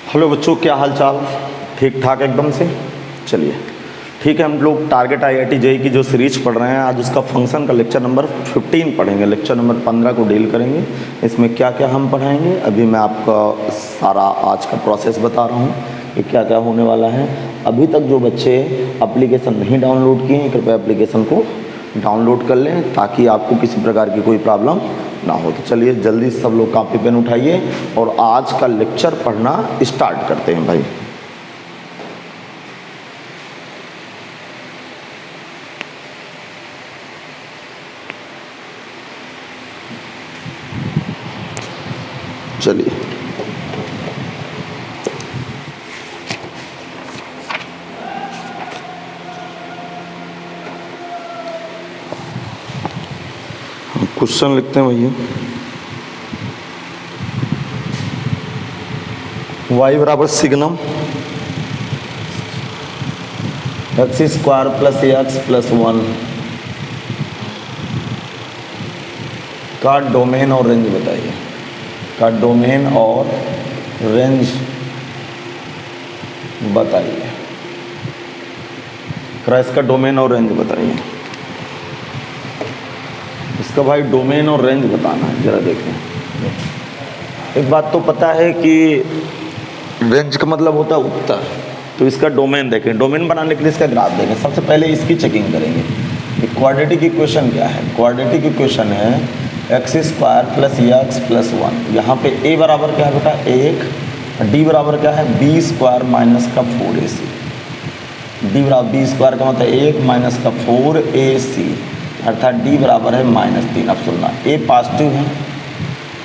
Hello बच्चों, क्या हाल चाल? ठीक ठाक एकदम से। चलिए ठीक है, हम लोग टारगेट IIT JEE की जो सीरीज पढ़ रहे हैं, आज उसका फंक्शन का लेक्चर नंबर 15 पढ़ेंगे। लेक्चर नंबर 15 को डील करेंगे। इसमें क्या क्या हम पढ़ाएंगे, अभी मैं आपका सारा आज का प्रोसेस बता रहा हूँ कि क्या क्या होने वाला है। अभी तक जो बच्चे एप्लीकेशन नहीं डाउनलोड किए हैं, कृपया एप्लीकेशन को डाउनलोड कर लें ताकि आपको किसी प्रकार की कोई प्रॉब्लम ना हो। तो चलिए जल्दी सब लोग कॉपी पेन उठाइए और आज का लेक्चर पढ़ना स्टार्ट करते हैं भाई। चलिए क्वेश्चन लिखते हैं भैया। y बराबर signum x square plus x plus 1 का डोमेन और रेंज बताइए। का डोमेन और रेंज बताइए। इसका डोमेन और रेंज बताइए। इसका भाई डोमेन और रेंज बताना है। जरा देखें, एक बात तो पता है कि रेंज का मतलब होता है उत्तर, तो इसका डोमेन देखें। डोमेन बनाने के लिए इसका ग्राफ देखें। सबसे पहले इसकी चेकिंग करेंगे कि क्वाड्रेटिक इक्वेशन क्या है। क्वाड्रेटिक इक्वेशन है x square plus x plus 1। यहाँ पे a बराबर क्या है बेटा? 1। d बराबर क्या है? b स्क्वायर माइनस का 4ac। d बराबर b स्क्वायर का मतलब 1 माइनस का 4ac, अर्थात d बराबर है -3। अब सुनना, a पॉजिटिव है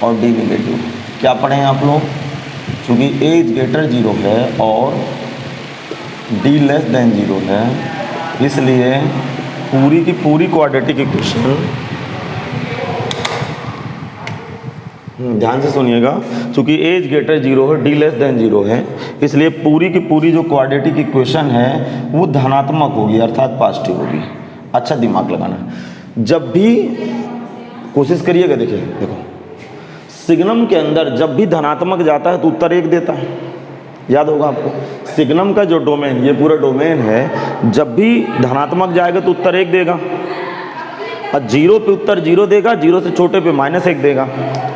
और d नेगेटिव है। क्या पढ़े हैं आप लोग? चूँकि a इज ग्रेटर 0 है और d लेस देन 0 है, इसलिए पूरी की पूरी क्वाड्रेटिक इक्वेशन, ध्यान से सुनिएगा, चूँकि a इज ग्रेटर 0 है, d लेस देन 0 है, इसलिए पूरी की पूरी जो क्वाड्रेटिक इक्वेशन है वो धनात्मक होगी, अर्थात पॉजिटिव होगी। अच्छा दिमाग लगाना। जब भी कोशिश करिएगा, देखिए देखो, सिग्नम के अंदर जब भी धनात्मक जाता है तो उत्तर 1 देता है। याद होगा आपको, सिग्नम का जो डोमेन, ये पूरा डोमेन है, जब भी धनात्मक जाएगा तो उत्तर 1 देगा और 0 पे उत्तर 0 देगा, 0 से छोटे पे -1 देगा।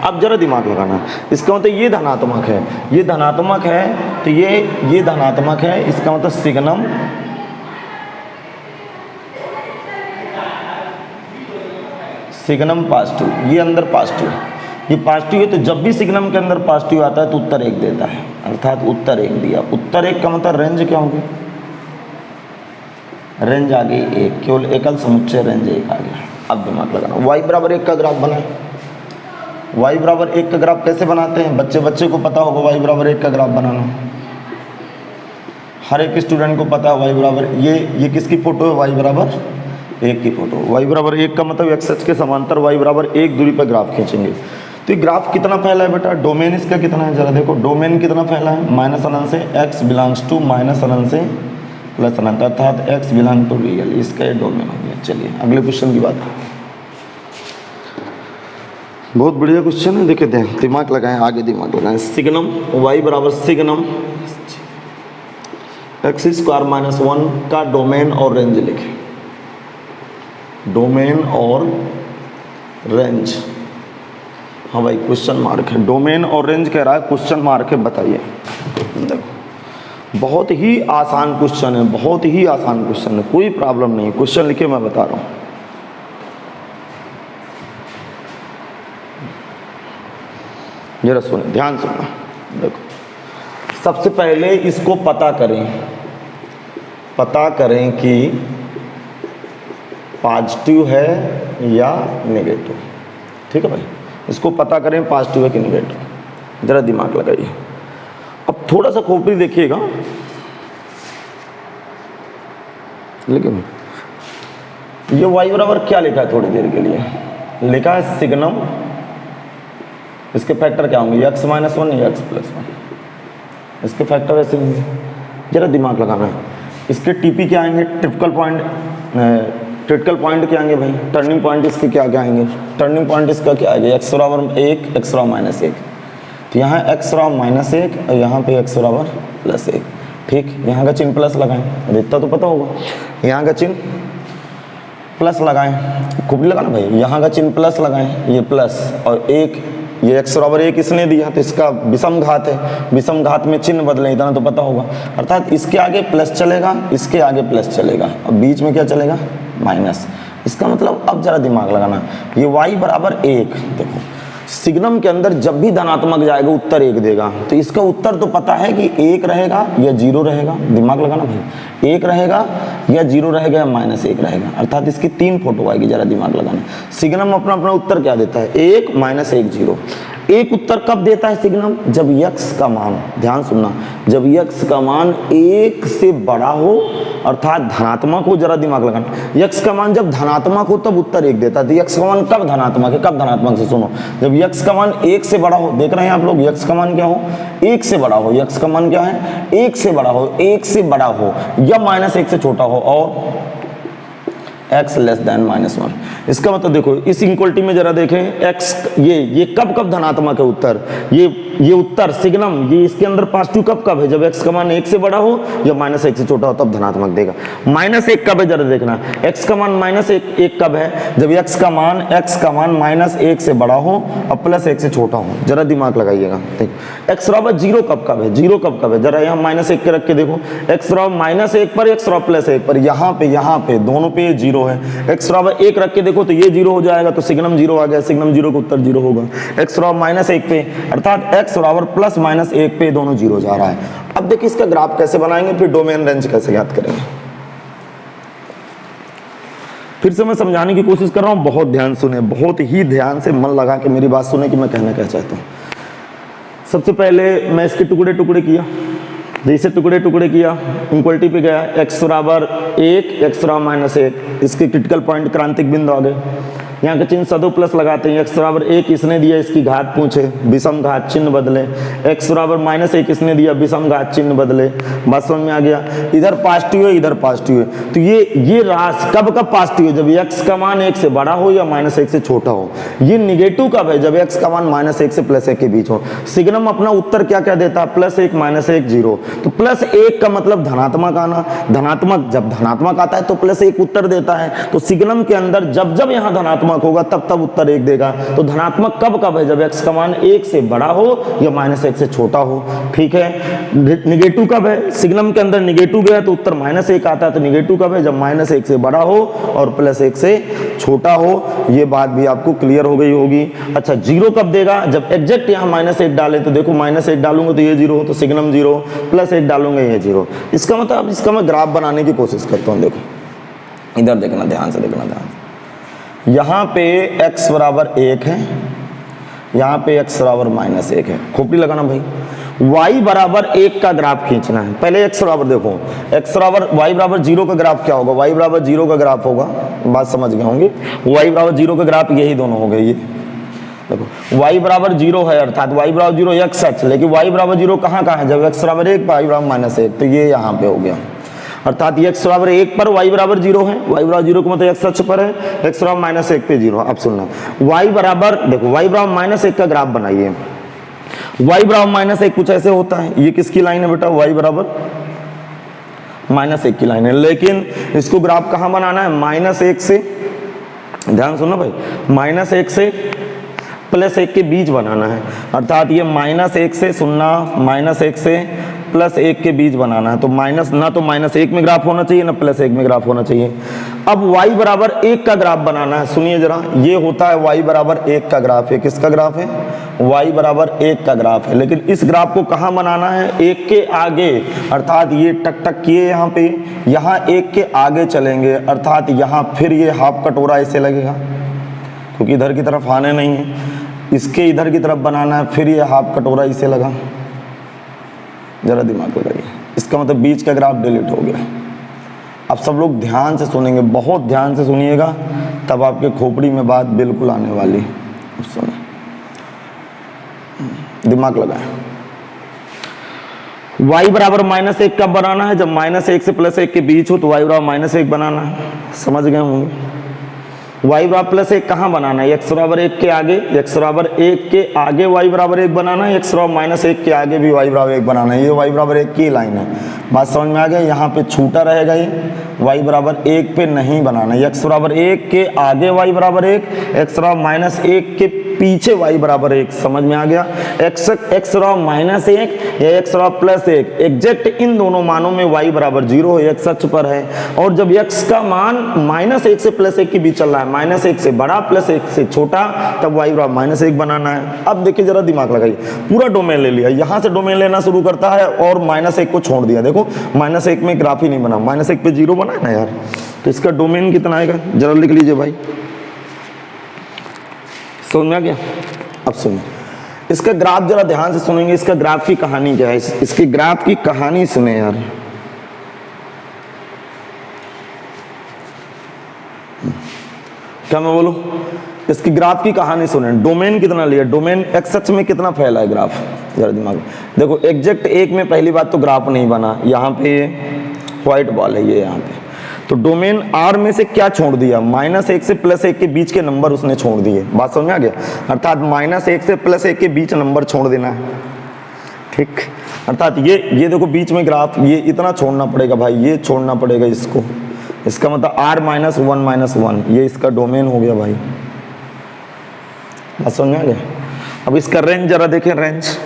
अब जरा दिमाग लगाना, इसका मतलब ये धनात्मक है, ये धनात्मक है, तो ये धनात्मक है, इसका मतलब सिग्नम पॉजिटिव, ये अंदर पॉजिटिव, ये पॉजिटिव है, तो जब भी सिग्नम के अंदर पॉजिटिव आता है तो उत्तर 1 देता है, अर्थात उत्तर 1 दिया। उत्तर 1 का मतलब रेंज क्या होगी? रेंज आ गई 1, केवल एकल समुच्चय रेंज 1 आ गया। अब दिमाग लगाना, y बराबर 1 का ग्राफ बनाए। y बराबर 1 का ग्राफ कैसे बनाते हैं? बच्चे को पता होगा y बराबर 1 का ग्राफ बनाना, हर एक स्टूडेंट को पता है। y बराबर, ये किसकी फोटो है? y बराबर 1 की फोटो। y बराबर 1 का मतलब एक्स अक्ष के समांतर y बराबर 1 दूरी पर ग्राफ खींचेंगे। तो ये ग्राफ कितना फैला है बेटा? डोमेन इसका कितना है? जरा देखो, डोमेन कितना फैला है? -अनंत से x बिलोंग्स टू -अनंत से +अनंत, अर्थात x बिलोंग टू रियल, इसका ये डोमेन हो गया। चलिए अगले क्वेश्चन की बात करें। बहुत बढ़िया क्वेश्चन है, देखिए दिमाग लगाएं, आगे दिमाग लगाएं। सिग्नम y बराबर सिग्नम एक्स स्क्वायर -1 का डोमेन और रेंज लिखें। डोमेन और रेंज, हाँ भाई क्वेश्चन मार्क है, डोमेन और रेंज कह रहा है, क्वेश्चन मार्क है, बताइए। देखो बहुत ही आसान क्वेश्चन है, बहुत ही आसान क्वेश्चन है, कोई प्रॉब्लम नहीं। क्वेश्चन लिखे, मैं बता रहा हूँ। जरा सुने, ध्यान सुनना। देखो सबसे पहले इसको पता करें कि पॉजिटिव है या नेगेटिव। ठीक है भाई, इसको पता करें पॉजिटिव है कि नेगेटिव। जरा दिमाग लगाइए। अब थोड़ा सा खोपड़ी देखिएगा, लेकिन ये y बराबर क्या लिखा है? थोड़ी देर के लिए लिखा है सिग्नम, इसके फैक्टर क्या होंगे? x -1 या x +1, इसके फैक्टर ऐसे होंगे। जरा दिमाग लगाना है। इसके TP क्या आएंगे? क्रिटिकल पॉइंट क्या आएंगे भाई? टर्निंग पॉइंट इसके क्या आएंगे? टर्निंग पॉइंट इसका क्या आएगा? x बराबर 1, x बराबर -1। तो यहाँ x बराबर -1 और यहाँ पे x बराबर +1। ठीक, यहाँ का चिन्ह प्लस लगाएं, और इतना तो पता होगा, यहाँ का चिन्ह प्लस लगाएं, खूब लगाना भाई, यहाँ का चिन्ह प्लस लगाएं, ये प्लस और एक, ये x बराबर 1 इसने दिया तो इसका विषम घात है, विषम घात में चिन्ह बदलें, इतना तो पता होगा। अर्थात इसके आगे प्लस चलेगा, इसके आगे प्लस चलेगा, और बीच में क्या चलेगा, माइनस। इसका मतलब अब जरा दिमाग लगाना, ये y बराबर 1, देखो सिग्नम के अंदर जब भी धनात्मक जाएगा उत्तर 1 देगा, तो इसका उत्तर तो पता है कि 1 रहेगा या 0 रहेगा, दिमाग लगाना भाई, 1 रहेगा या 0 रहेगा या -1 रहेगा। अर्थात इसकी 3 फोटो आएगी, जरा दिमाग लगाना। सिग्नम अपना अपना उत्तर क्या देता है, 1 -1 0। एक उत्तर कब देता है सिग्नम, जब x का मान, ध्यान सुनना, जब x का मान 1 से बड़ा हो, अर्थात धनात्मक हो, जरा दिमाग लगाना, x का मान जब धनात्मक हो तब उत्तर 1 देता है। तो x का मान कब धनात्मक है, कब धनात्मक से सुनो, जब x का मान 1 से बड़ा हो, देख रहे हैं आप लोग, x का मान क्या हो, 1 से बड़ा हो, x का मान क्या है, 1 से बड़ा हो, 1 से बड़ा हो या -1 से छोटा हो, और x लेस देन -1। इसका मतलब देखो इस इक्वलिटी में जरा देखें, x ये कब धनात्मक है उत्तर, ये उत्तर सिग्नम, ये इसके अंदर पॉजिटिव कब है, जब x का मान 1 से बड़ा हो या -1 से छोटा हो तब धनात्मक देगा। -1 कब है, जरा देखना, x का मान -1 कब है, जब x का मान -1 से बड़ा हो और +1 से छोटा हो, जरा दिमाग लगाइएगा। x बराबर 0 कब है, 0 कब है, जरा यहाँ -1 के रख के देखो, x बराबर -1 पर, x बराबर +1 पर, यहाँ पे दोनों पे 0 है, x बराबर 1 रख के देखो तो ये 0 हो जाएगा, तो सिग्नम 0 आ गया, सिग्नम 0 का उत्तर 0 होगा। x बराबर -1 पे, अर्थात x बराबर +-1 पे दोनों 0 जा रहा है। अब देखिए इसका ग्राफ कैसे बनाएंगे, फिर डोमेन रेंज कैसे याद करेंगे। फिर से मैं समझाने की कोशिश कर रहा हूं, बहुत ध्यान सुने, बहुत ही ध्यान से मन लगा के मेरी बात सुने कि मैं कहना क्या चाहता हूं। सबसे पहले मैं इसके टुकड़े किया, जैसे टुकड़े किया, इक्वलिटी पे गया, x बराबर 1, x बराबर -1, इसके क्रिटिकल पॉइंट क्रांतिक बिंदु आ गए। यहाँ का चिन्ह सदो प्लस लगाते हैं, x बराबर 1 इसने दिया, इसकी घात पूछे, विषम घात चिन्ह बदले, x बराबर -1 इसने दिया, विषम घात चिन्ह बदले, बात समझ में आ गया। इधर पॉजिटिव है, इधर पॉजिटिव है, तो ये राशि कब पॉजिटिव है, जब x का मान 1 से बड़ा हो या -1 से छोटा हो। ये निगेटिव कब है, जब x का मान -1 से +1 के बीच हो। सिग्नम अपना उत्तर क्या देता है, +1 -1 0, तो +1 का मतलब धनात्मक आना, धनात्मक जब धनात्मक आता है तो +1 उत्तर देता है। तो सिग्नम के अंदर जब यहाँ धनात्मक होगा तब उत्तर 1 देगा। तो धनात्मक कब है, जब x का मान 1 से बड़ा हो या -1 से छोटा हो। ठीक है, निगेटिव कब है, सिग्नम के अंदर निगेटिव गया तो उत्तर -1 आता है। तो निगेटिव कब है, जब -1 से बड़ा हो और +1 से छोटा हो। ये बात भी आपको क्लियर हो गई होगी। अच्छा, 0 कब देगा, जब एग्जैक्ट यहाँ -1 डाले, तो देखो -1 डालूंगा तो ये 0 हो, तो सिग्नम 0, +1 डालूंगा ये 0। इसका मतलब इसका मैं ग्राफ बनाने की कोशिश करता हूँ। देखो इधर देखना, ध्यान से देखना, ध्यान से। यहाँ पे x बराबर 1 है, यहाँ पे x बराबर -1 है, खोपड़ी लगाना भाई। y बराबर 1 का ग्राफ खींचना है। पहले x बराबर देखो, x बराबर y बराबर 0 का ग्राफ क्या होगा, y बराबर 0 का ग्राफ होगा, बात समझ गए होंगे। y बराबर 0 का ग्राफ यही दोनों हो गए, ये देखो y बराबर 0 है, अर्थात y बराबर 0 x सच, लेकिन y बराबर 0 कहाँ है, जब x बराबर 1 y बराबर -1, तो ये यहाँ पे हो गया। अर्थात x बराबर 1 पर y बराबर 0 है, y बराबर 0 का मतलब x सच पर है, x बराबर -1 पे 0। अब सुनना, y बराबर देखो, y बराबर -1 का ग्राफ बनाइए। y बराबर -1 कुछ ऐसे होता है, ये किसकी लाइन है बेटा, y बराबर -1 की लाइन है, लेकिन इसको ग्राफ कहाँ बनाना है, -1 से, ध्यान सुनो भाई, -1 से +1 के बीच बनाना है। अर्थात ये -1 से सुनना, -1 से +1 के बीच बनाना है। तो ना तो -1 में ग्राफ होना चाहिए, ना +1 में ग्राफ होना चाहिए। अब y बराबर 1 का ग्राफ बनाना है। सुनिए जरा, ये होता है y बराबर 1 का ग्राफ है। किसका ग्राफ है, y बराबर 1 का ग्राफ है। लेकिन इस ग्राफ को कहाँ बनाना है, 1 के आगे, अर्थात ये टक किए यहाँ पे, यहाँ 1 के आगे चलेंगे, अर्थात यहाँ फिर ये हाफ कटोरा ऐसे लगेगा, क्योंकि इधर की तरफ आने नहीं है, इसके इधर की तरफ बनाना है, फिर ये हाफ कटोरा इसे लगा। जरा दिमाग लगाइए, इसका मतलब बीच का ग्राफ डिलीट हो गया। अब सब लोग ध्यान से सुनेंगे, बहुत ध्यान से सुनिएगा, तब आपके खोपड़ी में बात बिल्कुल आने वाली। अब सुने, दिमाग लगाएं। y बराबर -1 कब बनाना है, जब -1 से +1 के बीच हो, तो y बराबर -1 बनाना है। समझ गए होंगे। y बराबर प्लस 1 कहाँ बनाना है, x बराबर 1 के आगे, x बराबर 1 के आगे y बराबर 1 बनाना है, x बराबर माइनस 1 के आगे भी y बराबर 1 बनाना है। ये y बराबर 1 की लाइन है, बात समझ में आ गया। यहाँ पे छूटा रहेगा, ये y बराबर 1 पे नहीं बनाना है। x बराबर 1 के आगे y बराबर 1, x बराबर माइनस 1 के पीछे y बराबर 1, समझ में आ गया। x बराबर माइनस 1 या x बराबर प्लस 1, एग्जैक्ट इन दोनों मानों में y बराबर 0 है, x अक्ष पर है। और जब x का मान माइनस 1 से प्लस 1 के बीच चल रहा है, माइनस 1 से बड़ा प्लस 1 से छोटा, तब y बराबर माइनस 1 बनाना है। अब देखिए जरा दिमाग लगाइए, पूरा डोमेन ले लिया, यहाँ से डोमेन लेना शुरू करता है और माइनस 1 को छोड़ दिया। देखो माइनस 1 में ग्राफ ही नहीं बना, माइनस 1 पे 0 बना है ना यार, तो इसका डोमेन कितना आएगा जरा लिख लीजिए भाई, समझ में आ गया। अब सुनिए इसका ग्राफ जरा ध्यान से सुनेंगे, इसका ग्राफ की कहानी क्या है, इसकी ग्राफ की कहानी सुने यार। क्या मैं बोलूं, इसकी ग्राफ की कहानी सुने। डोमेन कितना लिया, डोमेन एक्स अक्ष में कितना फैला है ग्राफ, जरा दिमाग में देखो। एग्जैक्ट 1 में पहली बात तो ग्राफ नहीं बना, यहाँ पे व्हाइट बॉल है ये यहाँ पे, तो डोमेन आर में से क्या छोड़ दिया, माइनस 1 से प्लस 1 के बीच के नंबर उसने छोड़ दिए, बात समझ में आ गया। अर्थात माइनस 1 से प्लस 1 के बीच नंबर छोड़ देना है, ठीक। अर्थात ये देखो बीच में ग्राफ, ये इतना छोड़ना पड़ेगा भाई, ये छोड़ना पड़ेगा इसको, इसका मतलब r माइनस 1, ये इसका डोमेन हो गया भाई, बात समझ में आ गया। अब इसका रेंज जरा देखें, रेंज,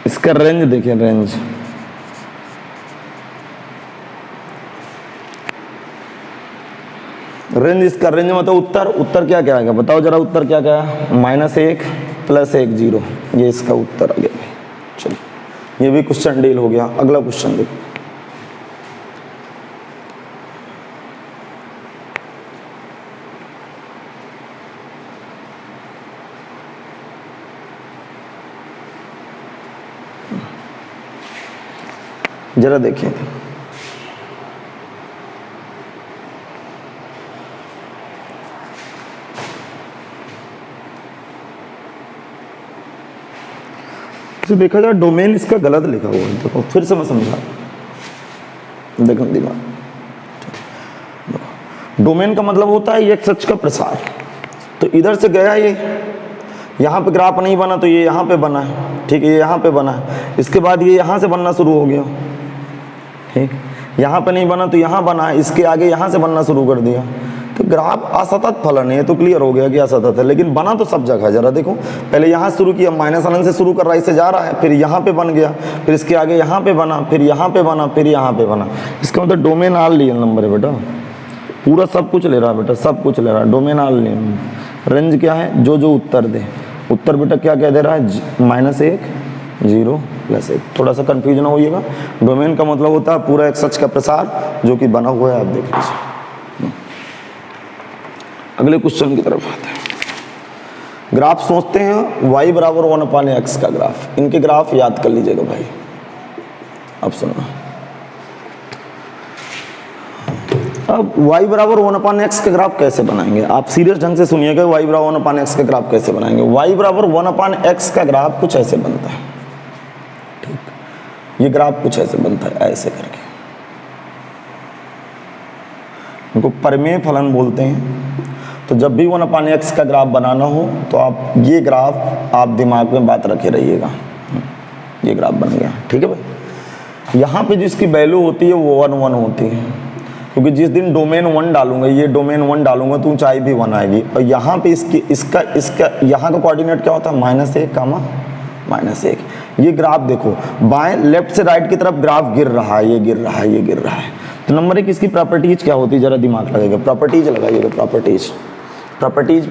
इसका रेंज देखें, रेंज रेंज इसका रेंज मतलब उत्तर क्या क्या आएगा बताओ जरा, उत्तर क्या क्या है, माइनस 1 प्लस 1 0, ये इसका उत्तर आ गया भाई। चलो ये भी क्वेश्चन डील हो गया। अगला क्वेश्चन देखो, जरा देखिए, देखा जाए डोमेन इसका गलत लिखा हुआ है, देखो फिर से मैं समझा, देखो दिमाग, डोमेन का मतलब होता है एक सच का प्रसार। तो इधर से गया ये, यहाँ पे ग्राफ नहीं बना तो ये यहाँ पे बना है, ठीक है, ये यहाँ पे बना है, इसके बाद ये यहाँ से बनना शुरू हो गया, ठीक, यहाँ पे नहीं बना तो यहाँ बना है, इसके आगे यहाँ से बनना शुरू कर दिया। तो ग्राफ असतत फलन है, तो क्लियर हो गया कि असतत है, लेकिन बना तो सब जगह। जरा देखो पहले यहाँ शुरू किया, माइनस अनंत से शुरू कर रहा है, इससे जा रहा है, फिर यहाँ पे बन गया, फिर इसके आगे यहाँ पे बना, फिर यहाँ पे बना, फिर यहाँ पे बना। इसका मतलब डोमेन आल रियल नंबर है बेटा, पूरा सब कुछ ले रहा है बेटा, सब कुछ ले रहा है, डोमेन आल रियल नंबर। रेंज क्या है, जो उत्तर दे, उत्तर बेटा क्या क्या दे रहा है, माइनस 1 0 प्लस 1। थोड़ा सा कन्फ्यूजन होइएगा, डोमेन का मतलब होता है पूरा एक सच का प्रसार जो कि बना हुआ है, आप देख लीजिए। अगले क्वेश्चन की तरफ आते हैं। ग्राफ सोचते हैं y बराबर 1/x का ग्राफ, इनके ग्राफ याद कर लीजिएगा भाई। अब सुनना, अब y बराबर 1/x का ग्राफ कैसे बनाएंगे, आप सीरियस ढंग से सुनिएगा। y बराबर 1/x का ग्राफ कैसे बनाएंगे, y बराबर 1/x का ग्राफ कुछ ऐसे बनता है, ठीक, ये ग्राफ कुछ ऐसे बनता है, ऐसे करके, इनको परिमेय फलन बोलते हैं। तो जब भी 1/x का ग्राफ बनाना हो तो आप ये ग्राफ आप दिमाग में बात रखे रहिएगा, ये ग्राफ बन गया, ठीक है भाई। यहाँ पे जिसकी वैल्यू होती है वो 1 1 होती है, क्योंकि जिस दिन डोमेन 1 डालूंगा, ये डोमेन 1 डालूंगा तो ऊंचाई भी 1 आएगी। और यहाँ पे इसका यहाँ का कोऑर्डिनेट क्या होता है, -1, -1। ये ग्राफ देखो बाएं लेफ्ट से राइट की तरफ ग्राफ गिर रहा है, ये गिर रहा है, ये गिर रहा है। तो नंबर 1 इसकी प्रॉपर्टीज क्या होती है, जरा दिमाग लगाइएगा, प्रॉपर्टीज लगाइएगा, प्रॉपर्टीज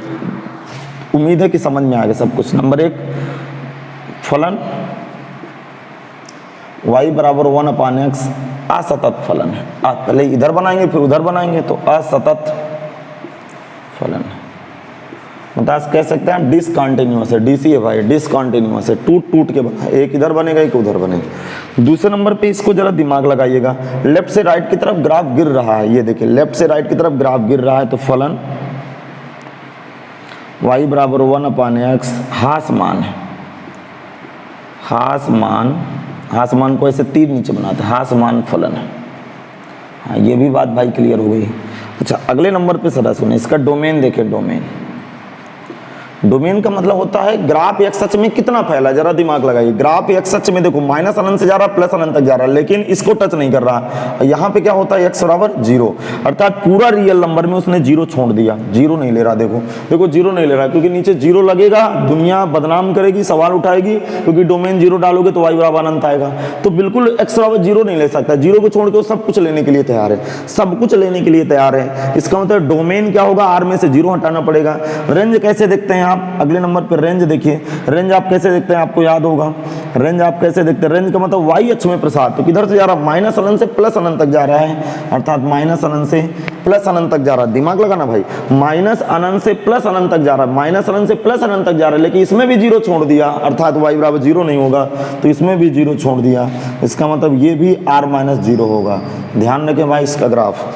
उम्मीद है कि समझ में आ गया सब कुछ। नंबर 1 फलन y बराबर 1/x असतत फलन है। पहले इधर बनाएंगे फिर उधर बनाएंगे, तो असतत फलन है, मतलब कह सकते हैं डिसकंटिन्यूअस है, डीसी है भाई, डिसकंटिन्यूअस है, टूट के बना, एक इधर बनेगा एक उधर बनेगा। दूसरे नंबर पे इसको जरा दिमाग लगाइएगा, लेफ्ट से राइट की तरफ ग्राफ गिर रहा है, ये देखिए लेफ्ट से राइट की तरफ ग्राफ गिर रहा है, तो फलन y बराबर 1/x हासमान है, हासमान को ऐसे तीर नीचे बनाते हैं, हासमान फलन है। हाँ ये भी बात भाई क्लियर हो गई। अच्छा अगले नंबर पे सदा सुने, इसका डोमेन देखें। डोमेन का मतलब होता है ग्राफ एक्स अक्ष में कितना फैला, जरा दिमाग लगाइए। ग्राफ एक्स अक्ष में देखो माइनस अनंत से जा रहा है, प्लस अनंत तक जा रहा है, लेकिन इसको टच नहीं कर रहा। यहाँ पे क्या होता है, एक्स बराबर 0, अर्थात पूरा रियल नंबर में उसने 0 छोड़ दिया। 0 नहीं ले रहा, देखो 0 नहीं ले रहा, क्योंकि नीचे 0 लगेगा दुनिया बदनाम करेगी, सवाल उठाएगी, क्योंकि डोमेन 0 डालोगे तो y बराबर अनंत आएगा। तो बिल्कुल एक्स बराबर 0 नहीं ले सकता, 0 को छोड़ के वो सब कुछ लेने के लिए तैयार है, सब कुछ लेने के लिए तैयार है। इसका मतलब डोमेन क्या होगा, R में से 0 हटाना पड़ेगा। रेंज कैसे देखते हैं आप, अगले नंबर पर रेंज देखिए। रेंज आप कैसे देखते हैं, आपको याद होगा। रेंज आप कैसे देखते हैं, रेंज का मतलब वाई अक्ष में प्रसार। तो किधर से जा रहा है, माइनस अनंत से प्लस अनंत तक जा रहा है, अर्थात माइनस अनंत से प्लस अनंत तक जा रहा है। दिमाग लगाना भाई, माइनस अनंत से प्लस अनंत तक जा रहा है, माइनस अनंत से प्लस अनंत तक जा रहा है, लेकिन इसमें भी 0 छोड़ दिया, अर्थात y बराबर 0 नहीं होगा, तो इसमें भी 0 छोड़ दिया। इसका मतलब ये भी r माइनस 0 होगा। ध्यान रखें भाई, इसका ग्राफ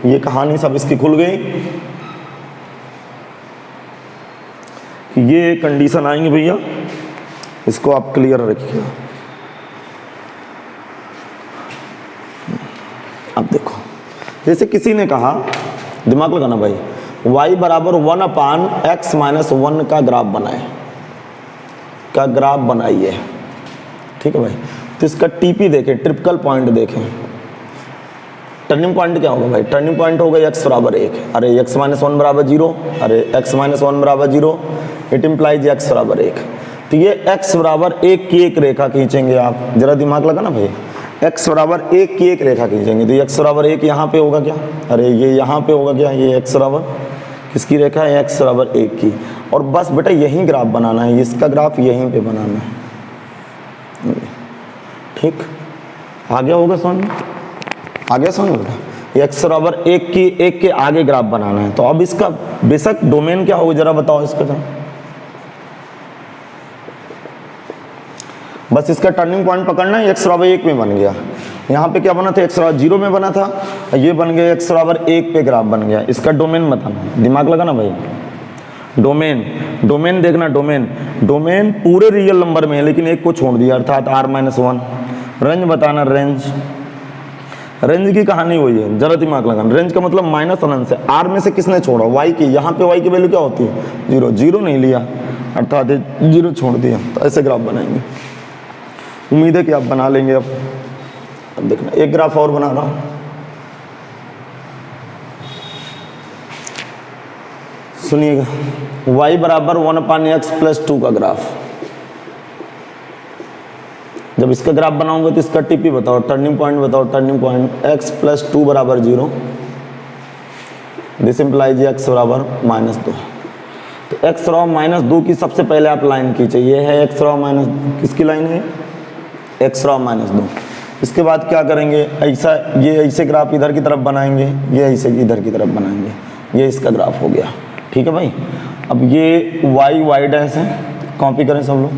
ये कहानी सब इसकी खुल गई। ये कंडीशन आएंगे भैया, इसको आप क्लियर रखिए। अब देखो, जैसे किसी ने कहा, दिमाग लगाना भाई, y बराबर 1/x-1 का ग्राफ बनाइए, ठीक है भाई। तो इसका टीपी देखें, ट्रिपिकल पॉइंट देखें। टर्निंग पॉइंट क्या होगा भाई, टर्निंग पॉइंट होगा x बराबर 1, अरे x-1 बराबर 0, अरे x-1 बराबर 0, इट इम्प्लाइज x बराबर 1। तो ये x बराबर 1 की एक रेखा खींचेंगे आप, जरा दिमाग लगाना भाई, x बराबर 1 की एक रेखा खींचेंगे। तो x बराबर 1 यहाँ पे होगा क्या, अरे ये यहाँ पे होगा क्या, ये x बराबर किसकी रेखा है, x बराबर 1 की। और बस बेटा यही ग्राफ बनाना है, इसका ग्राफ यहीं पे बनाना है, ठीक। आगे होगा समझ में, आगे समझ बेटा, x बराबर 1 के आगे ग्राफ बनाना है। तो अब इसका बेशक डोमेन क्या होगा, जरा बताओ इसका जरा। बस इसका टर्निंग पॉइंट पकड़ना है, x बराबर 1 में बन गया। यहाँ पे क्या बना था, x बराबर 0 में बना था, ये बन गया x बराबर 1 पे ग्राफ बन गया। इसका डोमेन बताना है, दिमाग लगाना भाई। डोमेन देखना, डोमेन पूरे रियल नंबर में है, लेकिन एक को छोड़ दिया, अर्थात r-1। रेंज बताना, रेंज की कहानी वही है, जरा दिमाग लगाना। रेंज का मतलब माइनस अनंत से, r में से किसने छोड़ा, y की। यहाँ पे y की वैल्यू क्या होती है, 0 नहीं लिया, अर्थात 0 छोड़ दिया। तो ऐसे ग्राफ बनाएंगे, उम्मीद है कि आप बना लेंगे। अब देखना, एक ग्राफ और बना रहा हूं, सुनिएगा। y बराबर 1/x+2 का ग्राफ। जब इसका ग्राफ बनाऊंगा तो इसका टीपी बताओ, टर्निंग पॉइंट बताओ। टर्निंग पॉइंट x+2 बराबर 0, दिस इंप्लाइज x बराबर -2। तो x बराबर -2 की सबसे पहले आप लाइन खींचे, ये है x बराबर -2, किसकी लाइन है, x बराबर -2। इसके बाद क्या करेंगे, ऐसा ये ऐसे ग्राफ इधर की तरफ बनाएंगे, ये ऐसे इधर की तरफ बनाएंगे, ये इसका ग्राफ हो गया, ठीक है भाई। अब ये y डैश है, कॉपी करें सब लोग,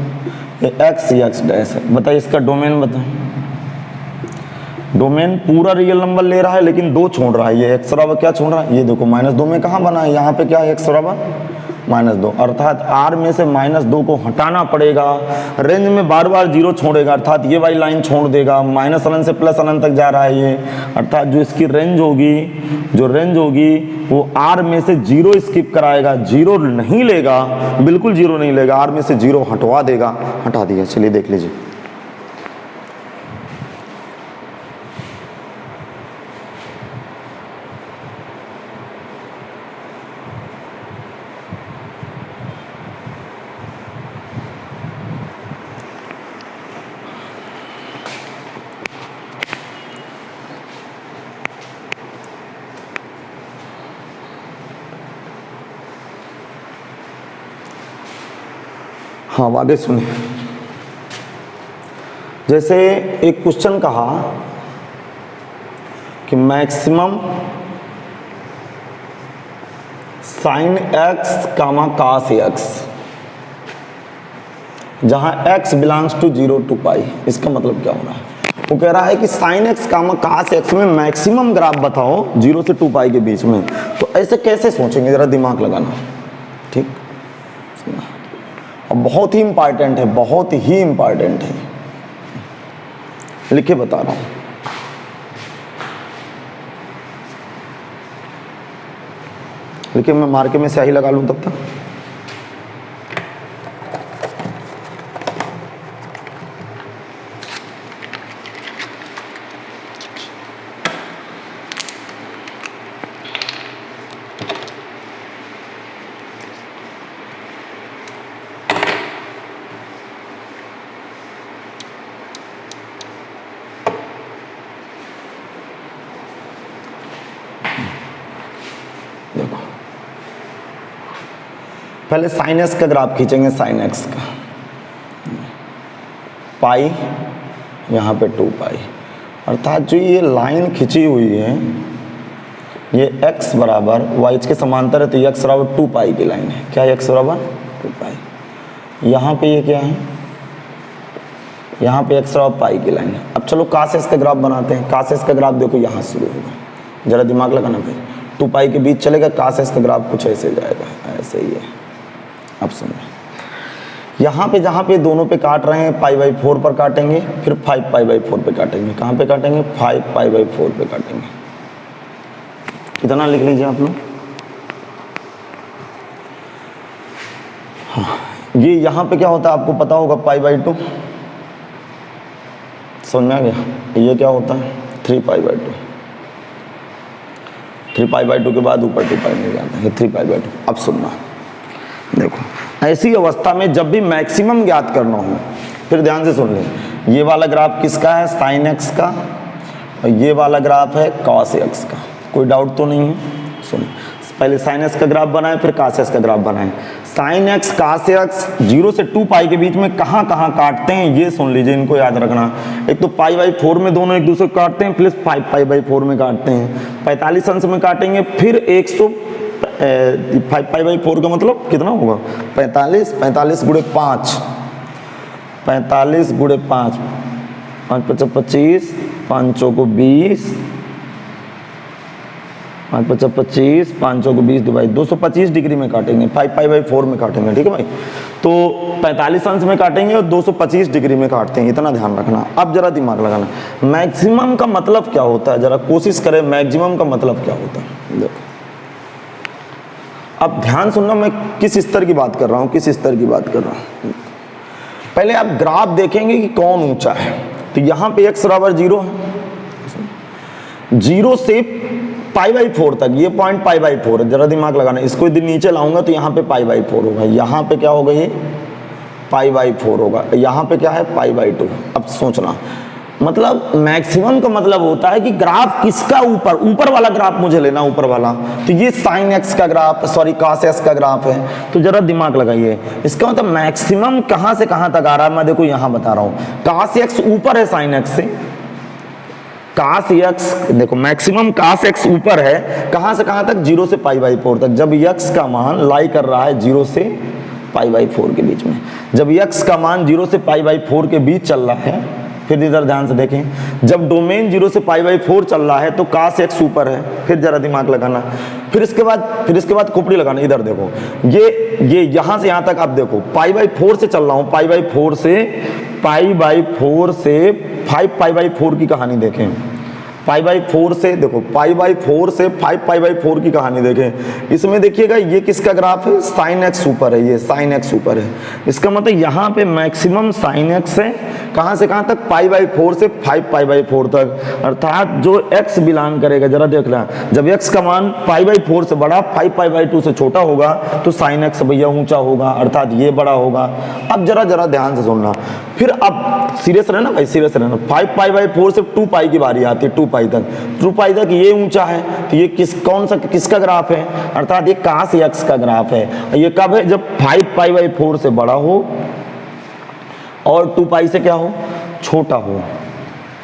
ये x डैश है। बताइए इसका डोमेन बताएं। डोमेन पूरा रियल नंबर ले रहा है, लेकिन 2 छोड़ रहा है। ये x बराबर क्या छोड़ रहा है, ये देखो -2 में कहाँ बना है, यहाँ पे क्या है, x बराबर -2, अर्थात r में से -2 को हटाना पड़ेगा। रेंज में बार बार 0 छोड़ेगा, अर्थात ये वाली लाइन छोड़ देगा। माइनस अनंत से प्लस अनंत तक जा रहा है ये, अर्थात जो इसकी रेंज होगी वो r में से 0 स्किप कराएगा, 0 नहीं लेगा, बिल्कुल 0 नहीं लेगा, r में से 0 हटवा देगा। हटा दिया, चलिए देख लीजिए। हाँ, आगे सुने। जैसे एक क्वेश्चन कहा कि मैक्सिमम साइन x कामा कास x, जहां x बिलोंग्स टू 0 to पाई। इसका मतलब क्या हो रहा है, वो कह रहा है कि साइन x कामा कास x में मैक्सिमम ग्राफ बताओ 0 से 2 पाई के बीच में। तो ऐसे कैसे सोचेंगे, जरा दिमाग लगाना, ठीक। और बहुत ही इंपॉर्टेंट है, बहुत ही इंपॉर्टेंट है, लिखे बता रहा हूं। देखिए मैं मार्के में स्याही लगा लूँ तब तक। देखो पहले साइन एक्स का ग्राफ खींचेंगे, साइन एक्स का, पाई यहाँ पे 2 पाई, अर्थात जो ये लाइन खिंची हुई है ये x बराबर y के समांतर है, तो x बराबर 2 पाई की लाइन है। क्या x बराबर 2 पाई। यहाँ पे ये क्या है, यहाँ पे x बराबर पाई की लाइन है। अब चलो काश एक्स का ग्राफ बनाते हैं। काश एक्स का ग्राफ देखो यहाँ शुरू होगा, जरा दिमाग लगाना भाई, 2 पाई के बीच चलेगा, काश एक्स का ग्राफ कुछ ऐसे जाएगा, ऐसे ही है। अब सुनो, यहाँ पे जहाँ पे दोनों पे काट रहे हैं π/4 पर काटेंगे, फिर 5π/4 पे काटेंगे। कहाँ पे काटेंगे, 5π/4 पे काटेंगे। कितना लिख लीजिए आप लोग। हाँ, ये यहाँ पे क्या होता है आपको पता होगा, π/2, समझ में आ गया। ये क्या होता है 3π/2, 3π/2 के बाद ऊपर 2 पाई मिल जाता है, ये 3π/2। अब सुनना, देखो ऐसी अवस्था में जब भी मैक्सिमम ज्ञात करना हो, फिर ध्यान से सुन लें, ये वाला ग्राफ किसका है, साइन एक्स का, और ये वाला ग्राफ है कॉस एक्स का। कोई डाउट तो नहीं है। सुनो, पहले साइन एक्स का ग्राफ बनाए, फिर कॉस एक्स का ग्राफ बनाए। साइन एक्स कॉस एक्स 0 से 2 पाई के बीच में कहाँ कहाँ काटते हैं ये सुन लीजिए, इनको याद रखना। एक तो π/4 में दोनों एक दूसरे को काटते हैं, प्लस 5π/4 में काटते हैं, 45 अंश में काटेंगे, फिर 5π/4 का मतलब कितना होगा 45, 45 गुणे 5, 45 गुणे 5, 5 × 25, 5 को 20, 5 × 25, 5 को 20 डिवाइड 225 डिग्री में काटेंगे, 5π/4 में काटेंगे, ठीक है भाई। तो 45 अंश में काटेंगे और 225 डिग्री में काटते हैं, इतना ध्यान रखना। अब जरा दिमाग लगाना, मैक्सिमम का मतलब क्या होता है, जरा कोशिश करें मैक्सिमम का मतलब क्या होता है। देखो अब ध्यान सुनना, मैं किस स्तर की बात कर रहा हूँ, किस स्तर की बात कर रहा हूँ। पहले आप ग्राफ देखेंगे कि कौन ऊंचा है, तो यहाँ पे x बराबर 0 है, 0 से π/4 तक, ये पॉइंट π/4 है। जरा दिमाग लगाना, इसको यदि नीचे लाऊंगा तो यहाँ पे π/4 होगा, यहाँ पे क्या होगा, ये π/4 होगा, यहाँ पे क्या है π/2। अब सोचना, मतलब मैक्सिमम का मतलब होता है कि ग्राफ किसका ऊपर, ऊपर वाला ग्राफ मुझे लेना, ऊपर वाला। तो ये साइन एक्स का ग्राफ, सॉरी कॉस एक्स का ग्राफ है। तो जरा दिमाग लगाइए, इसका मतलब मैक्सिमम कहां से कहां तक आ रहा है, मैं देखो यहां बता रहा हूं। कॉस एक्स ऊपर है साइन एक्स से, कॉस एक्स देखो मैक्सिमम कॉस एक्स ऊपर है, कहां से कहां तक, 0 से π/4 तक। जब x का मान लाई कर रहा है 0 से π/4 के बीच में, जब x का मान 0 से π/4 के बीच चल रहा है, फिर इधर ध्यान से देखें, जब डोमेन 0 से π/4 चल रहा है तो cos x ऊपर है। फिर जरा दिमाग लगाना, फिर इसके बाद खोपड़ी लगाना। इधर देखो, ये यहां से यहां तक आप देखो, π/4 से चल रहा हूं, π/4 से 5π/4 की कहानी देखें, π/4 से देखो, π/4 से 5π/4 की कहानी देखें। इसमें देखिएगा ये किसका ग्राफ है, साइन एक्स ऊपर है, ये साइन एक्स ऊपर है। इसका मतलब यहाँ पे मैक्सिमम साइन एक्स है, कहाँ से कहाँ तक, π/4 से 5π/4 तक। अर्थात जो x बिलोंग करेगा, जरा देख लें, जब x का मान π/4 से बड़ा 5π/2 से छोटा होगा तो साइन एक्स भैया ऊंचा होगा, अर्थात ये बड़ा होगा। अब जरा ध्यान से सुनना, फिर अब सीरियस रहना भाई, सीरियस रहना। 5π/4 से 2 पाई की बारी आती है, 2 पाई तक, 2 पाई तक ये ऊंचा है, तो ये किसका ग्राफ है, अर्थात ये cos x का ग्राफ है। ये कब है, जब 5π/4 से बड़ा हो और 2 पाई से क्या हो, छोटा हो।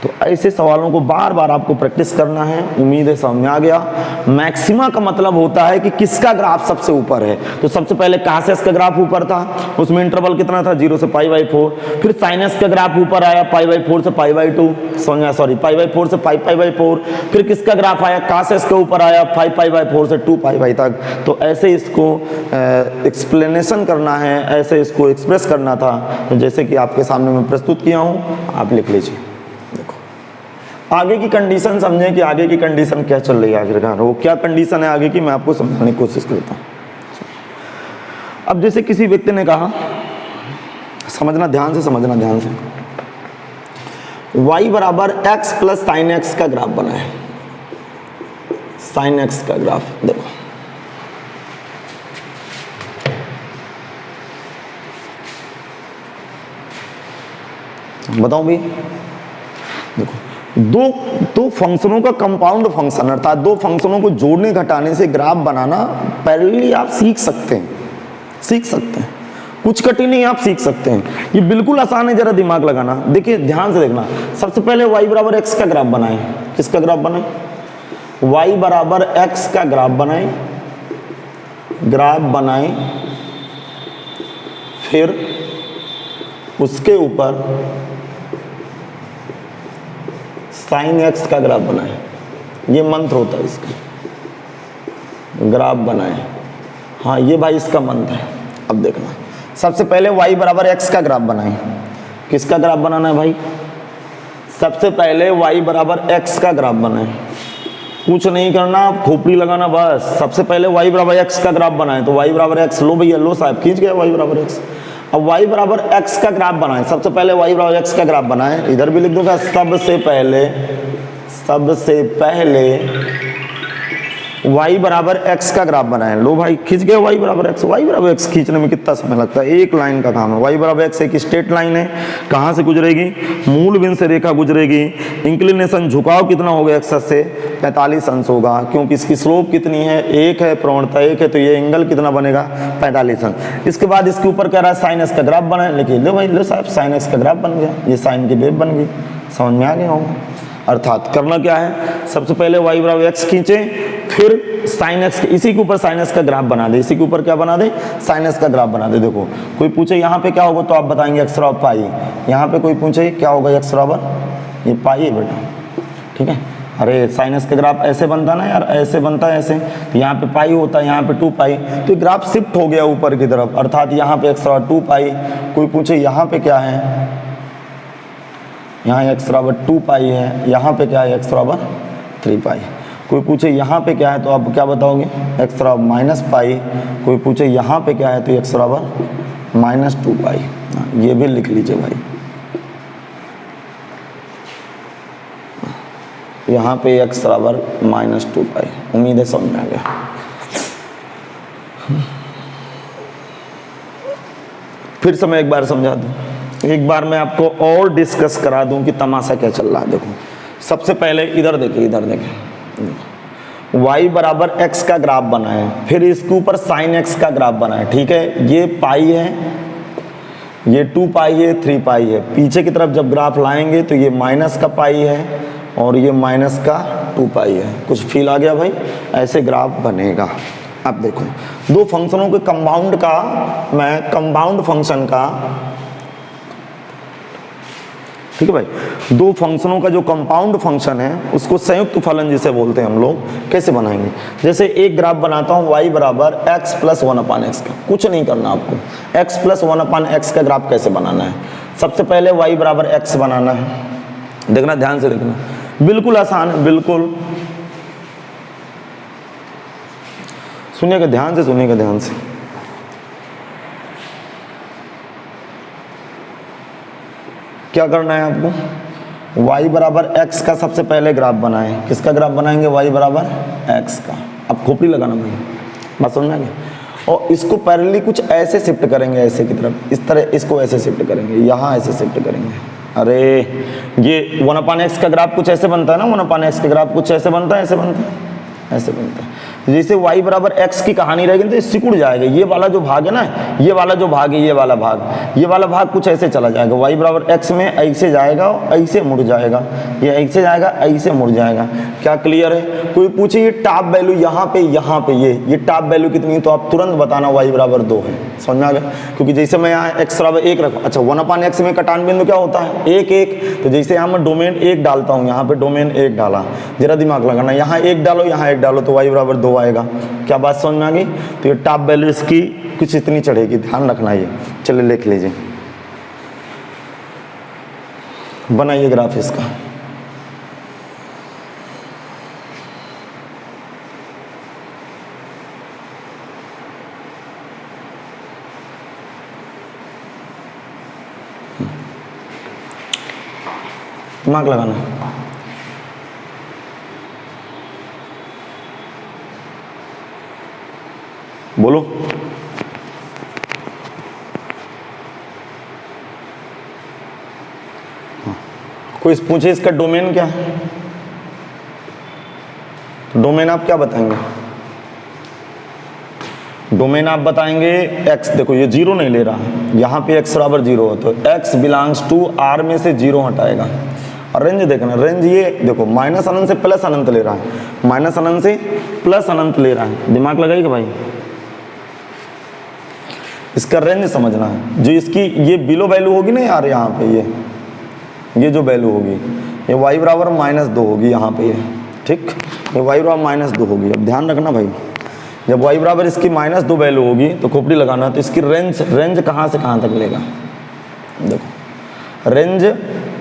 तो ऐसे सवालों को बार बार आपको प्रैक्टिस करना है। उम्मीद है समझ में आ गया। मैक्सिमा का मतलब होता है कि किसका ग्राफ सबसे ऊपर है। तो सबसे पहले cos x का ग्राफ ऊपर था, उसमें इंटरवल कितना था, 0 से π/4। फिर sin x का ग्राफ ऊपर आया, π/4 से π/2, π/4 से 5π/4। फिर किसका ग्राफ आया, cos x का ऊपर आया, 5π/4 से 2π तक। तो ऐसे इसको एक्सप्लेनेशन करना है, ऐसे इसको एक्सप्रेस करना था। तो जैसे कि आपके सामने मैं प्रस्तुत किया हूँ, आप लिख लीजिए। आगे की कंडीशन समझें कि आगे की कंडीशन क्या चल रही है आखिरकार, वो क्या कंडीशन है आगे की, मैं आपको समझाने की कोशिश करता हूँ। अब जैसे किसी व्यक्ति ने कहा, समझना ध्यान से, समझना ध्यान से, y बराबर x प्लस साइन एक्स का ग्राफ बना है, साइन एक्स का ग्राफ। देखो बताओ भाई, देखो दो फंक्शनों का कंपाउंड फंक्शन, अर्थात दो फंक्शनों को जोड़ने घटाने से ग्राफ बनाना पैरेलली आप सीख सकते हैं, सीख सकते हैं, कुछ कठिन नहीं, आप सीख सकते हैं, ये बिल्कुल आसान है, जरा दिमाग लगाना। देखिए ध्यान से देखना, सबसे पहले y बराबर x का ग्राफ बनाएं। किसका ग्राफ बनाएं? y बराबर x का ग्राफ बनाएं, ग्राफ बनाएं, फिर उसके ऊपर साइन एक्स का ग्राफ बनाएं। ये मंत्र होता है इसका, ग्राफ बनाएं। हाँ ये भाई इसका मंत्र है। अब देखना, सबसे पहले y बराबर x का ग्राफ बनाएं। किसका ग्राफ बनाना है भाई? सबसे पहले y बराबर x का ग्राफ बनाएं, कुछ नहीं करना, खोपड़ी लगाना बस। सबसे पहले y बराबर x का ग्राफ बनाएं, तो y बराबर x, लो भैया लो साहब, खींच गया y बराबर x। अब y बराबर x का ग्राफ बनाएं, सबसे पहले y बराबर x का ग्राफ बनाएं, इधर भी लिख दूंगा सबसे पहले y बराबर x का ग्राफ बनाएं। लो भाई खींच गया y बराबर x खींचने में कितना समय लगता है, एक लाइन का काम है। y बराबर x एक स्ट्रेट लाइन है, कहाँ से गुजरेगी? मूल बिंदु से रेखा गुजरेगी। इंक्लिनेशन झुकाव कितना होगा एक्सिस से? 45 अंश होगा, क्योंकि इसकी स्लोप कितनी है? 1 है, प्रवणता 1 है, तो ये एंगल कितना बनेगा? 45 अंश। इसके बाद इसके ऊपर कह रहा है साइन एक्स का ग्राफ बनाए। लिखिए लो भाई लो साहब, साइन एक्स का ग्राफ बन गया, ये साइन की वेव बन गई। समझ में आ गया होगा? अर्थात करना क्या है, सबसे पहले y बराबर x खींचे, फिर साइन एक्स, इसी के ऊपर साइन एक्स का ग्राफ बना दे, इसी के ऊपर क्या बना दे? साइन एक्स का ग्राफ बना दे। देखो कोई पूछे यहाँ पे क्या होगा, तो आप बताएंगे x बराबर पाई। यहाँ पे कोई पूछे क्या होगा, x बराबर ये पाई है बेटा, ठीक है। अरे साइन एक्स का ग्राफ ऐसे बनता ना यार, ऐसे बनता है ऐसे, तो यहाँ पे पाई होता है, यहाँ पे 2 पाई, तो ग्राफ शिफ्ट हो गया ऊपर की तरफ, अर्थात यहाँ पे x बराबर 2 पाई। कोई पूछे यहाँ पे क्या है, यहाँ x बराबर 2 पाई है, यहाँ पे क्या है, x बराबर 3 पाई। कोई पूछे यहाँ पे क्या है, तो आप क्या बताओगे? x बराबर माइनस पाई। कोई पूछे यहाँ पे क्या है, तो x बराबर माइनस 2 पाई। ये भी लिख लीजिए भाई, यहाँ पे x बराबर माइनस 2 पाई। उम्मीद है समझ में आ गया। फिर से मैं एक बार समझा दूँ, एक बार मैं आपको और डिस्कस करा दूं कि तमाशा क्या चल रहा है। देखो सबसे पहले इधर देखिए, इधर देखिए, y बराबर x का ग्राफ बनाए, फिर इसके ऊपर साइन x का ग्राफ बनाए, ठीक है। ये पाई है, ये 2 पाई है, 3 पाई है। पीछे की तरफ जब ग्राफ लाएंगे तो ये माइनस का पाई है और ये माइनस का 2 पाई है। कुछ फील आ गया भाई? ऐसे ग्राफ बनेगा। अब देखो दो फंक्शनों के कंपाउंड का, मैं कंपाउंड फंक्शन का, ठीक है भाई, दो फंक्शनों का जो कंपाउंड फंक्शन है उसको संयुक्त फलन जिसे बोलते हैं हम लोग, कैसे बनाएंगे? जैसे एक ग्राफ बनाता हूँ y बराबर x प्लस 1/x का, कुछ नहीं करना आपको, x प्लस 1/x का ग्राफ कैसे बनाना है? सबसे पहले y बराबर x बनाना है। देखना ध्यान से देखना, बिल्कुल आसान है, बिल्कुल सुनिएगा ध्यान से, सुनिएगा ध्यान से। क्या करना है आपको? y बराबर x का सबसे पहले ग्राफ बनाएं। किसका ग्राफ बनाएंगे? y बराबर x का। अब खोपड़ी लगाना भाई, बात समझना क्या? और इसको पैरेलली कुछ ऐसे शिफ्ट करेंगे, ऐसे की तरफ, इस तरह इसको ऐसे शिफ्ट करेंगे, यहाँ ऐसे शिफ्ट करेंगे। अरे ये 1/x का ग्राफ कुछ ऐसे बनता है ना, 1/x का ग्राफ कुछ ऐसे बनता है, ऐसे बनता है, ऐसे बनता है। जैसे y बराबर x की कहानी रहेगी तो सिकुड़ जाएगा, ये वाला जो भाग है ना, ये वाला जो भाग है, ये वाला भाग कुछ ऐसे चला जाएगा। y बराबर x में ऐसे जाएगा, ऐसे मुड़ जाएगा, ये ऐसे जाएगा, ऐसे मुड़ जाएगा। क्या क्लियर है? कोई पूछे ये टॉप वैल्यू यहाँ पे ये टॉप वैल्यू कितनी है, तो आप तुरंत बताना y बराबर 2 है। समझ में आ गया? क्योंकि जैसे मैं यहाँ x बराबर 1 रखूँ, अच्छा 1/x में कटान बिंदु क्या होता है? 1 1, तो जैसे यहाँ मैं डोमेन 1 डालता हूँ, यहाँ पे डोमेन 1 डाला, जरा दिमाग लगाना, यहाँ 1 डालो, यहाँ 1 डालो, तो y बराबर 2 आएगा। क्या बात समझ में आ गई? तो ये टॉप वैल्यू इसकी कुछ इतनी चढ़ेगी, ध्यान रखना ये। चलिए लिख लीजिए, बनाइए ग्राफ इसका। दिमाग लगाना। बोलो। कोई पूछे इसका डोमेन क्या है? डोमेन आप क्या बताएंगे? डोमेन आप बताएंगे x, देखो ये जीरो नहीं ले रहा है, यहाँ पे x बराबर जीरो है तो x बिलोंग्स टू r में से जीरो हटाएगा। और रेंज देखना, रेंज ये देखो माइनस अनंत से प्लस अनंत ले रहा है, माइनस अनंत से प्लस अनंत ले रहा है। दिमाग लगाइएगा भाई, इसका रेंज समझना है। जो इसकी ये बिलो वैल्यू होगी ना यार, यहाँ पे ये जो वैल्यू होगी ये y बराबर -2 होगी यहाँ पे, ठीक, ये y बराबर -2 होगी। अब ध्यान रखना भाई, जब y बराबर इसकी -2 वैल्यू होगी तो खोपड़ी लगाना, तो इसकी रेंज कहाँ से कहाँ तक लेगा? देखो रेंज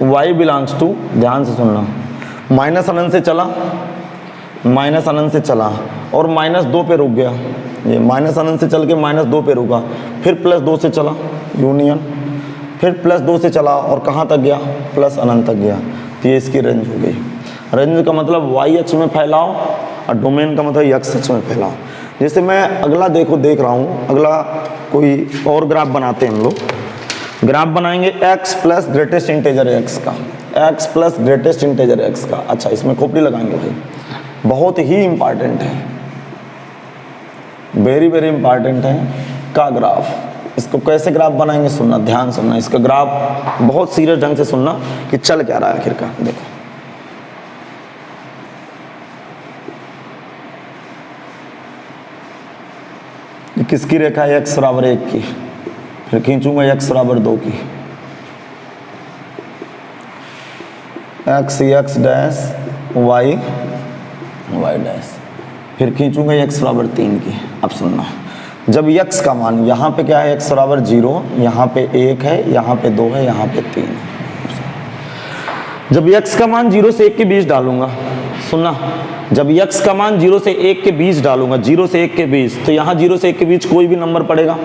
y बिलोंग्स टू, ध्यान से सुनना, माइनस अनंत से चला, माइनस अनंत से चला और -2 पे रुक गया। ये माइनस अनंत से चल के -2 पे रुका, फिर +2 से चला यूनियन, फिर +2 से चला और कहाँ तक गया? प्लस अनंत तक गया। तो ये इसकी रेंज हो गई। रेंज का मतलब y अक्ष में फैलाओ और डोमेन का मतलब x अक्ष में फैलाओ। जैसे मैं अगला देख रहा हूँ, अगला कोई और ग्राफ बनाते हैं हम लोग। ग्राफ बनाएंगे x plus greatest integer x का, x plus greatest integer x का। अच्छा, इसमें खोपड़ी लगाएंगे भाई, बहुत ही इंपॉर्टेंट है, वेरी वेरी इंपॉर्टेंट है का ग्राफ। इसको कैसे ग्राफ बनाएंगे सुनना, ध्यान सुनना, इसका ग्राफ बहुत सीरियस ढंग से सुनना कि चल क्या रहा है आखिर का। देखो ये किसकी रेखा है? x बराबर 1 की, फिर खींचूंगा x बराबर 2 की, x डैश y डैश, फिर खींचूंगा x बराबर 3 की। अब सुनना, जब x का मान यहाँ पे क्या है? x बराबर 0, यहाँ पे 1 है, यहाँ पे 2 है, यहाँ पे 3 है। जब x का मान 0 से 1 के बीच डालूंगा, सुनना, जब x का मान 0 से 1 के बीच डालूंगा, 0 से 1 के बीच, तो यहाँ 0 से 1 के बीच कोई भी नंबर पड़ेगा।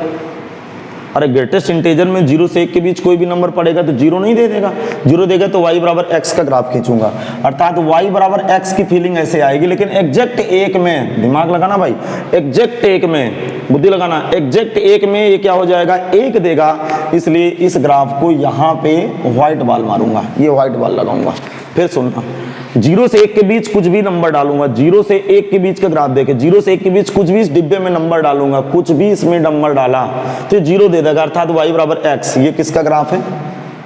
अरे ग्रेटेस्ट इंटीजर में 0 से 1 के बीच कोई भी नंबर पड़ेगा तो 0 नहीं दे देगा, 0 देगा तो y बराबर x का ग्राफ खींचूंगा, अर्थात y बराबर x की फीलिंग ऐसे आएगी। लेकिन एग्जैक्ट 1 में, दिमाग लगाना भाई, एग्जैक्ट 1 में बुद्धि लगाना, एग्जैक्ट 1 में ये क्या हो जाएगा? 1 देगा। इसलिए इस ग्राफ को यहाँ पे व्हाइट बॉल मारूंगा, ये व्हाइट बॉल लगाऊंगा। फिर सुनना, 0 से 1 के बीच कुछ भी नंबर डालूंगा, 0 से 1 के बीच का ग्राफ देखे, 0 से 1 के बीच कुछ भी इस डिब्बे में नंबर डालूंगा, कुछ भी इसमें नंबर डाला तो 0 दे देगा, अर्थात y बराबर x। ये किसका ग्राफ है?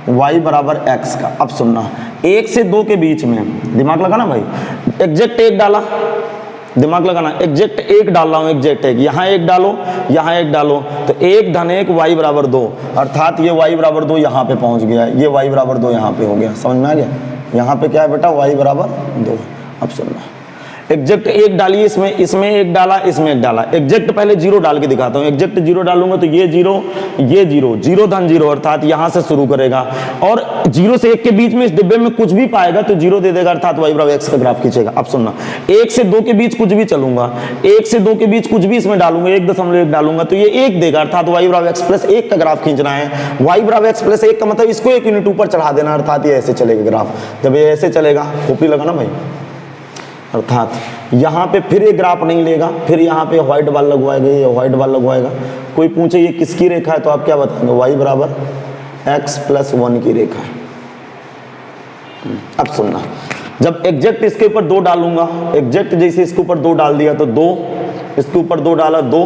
y बराबर x का। अब सुनना, 1 से 2 के बीच में, दिमाग लगाना भाई, एग्जैक्ट 1 डाला, दिमाग लगाना, एग्जैक्ट 1 डाल रहा हूं, एग्जैक्ट 1, यहाँ 1 डालो, यहाँ 1 डालो, तो 1 धन 1 y बराबर 2, अर्थात ये y बराबर 2 यहाँ पे पहुंच गया, ये y बराबर 2 यहाँ पे हो गया। समझ में आ गया? यहाँ पे क्या है बेटा? y बराबर 2। अब सुनना, एग्जैक्ट 1 डालिए, इसमें 1 डाला, इसमें 1 डाला, एग्जैक्ट पहले 0 डाल के दिखाता हूँ। एग्जैक्ट 0 डालूंगा तो ये 0, ये 0, 0 धन 0, अर्थात यहाँ से शुरू करेगा और 0 से 1 के बीच में इस डिब्बे में कुछ भी पाएगा तो 0 दे देगा, अर्थात y बराबर x का ग्राफ खींचेगा। अब सुनना, 1 से 2 के बीच कुछ भी चलूंगा, 1 से 2 के बीच कुछ भी इसमें डालूंगा, 1.1 डालूंगा तो ये 1 देगा, अर्थात y बराबर x प्लस 1 का ग्राफ खींचना है। y बराबर x प्लस 1 का मतलब इसको 1 यूनिट ऊपर चढ़ा देना, अर्थात ये ऐसे चलेगा ग्राफ। जब ये ऐसे चलेगा, कॉपी लगाना भाई, अर्थात यहाँ पे फिर ये ग्राफ नहीं लेगा, फिर यहाँ पे व्हाइट बॉल लगवाएगा, ये व्हाइट बॉल लगवाएगा। कोई पूछे ये किसकी रेखा है तो आप क्या बताएंगे? y बराबर x प्लस 1 की रेखा है। अब सुनना, जब एग्जैक्ट इसके ऊपर 2 डालूंगा, एग्जैक्ट जैसे इसके ऊपर 2 डाल दिया तो 2, इसके ऊपर 2 डाला 2,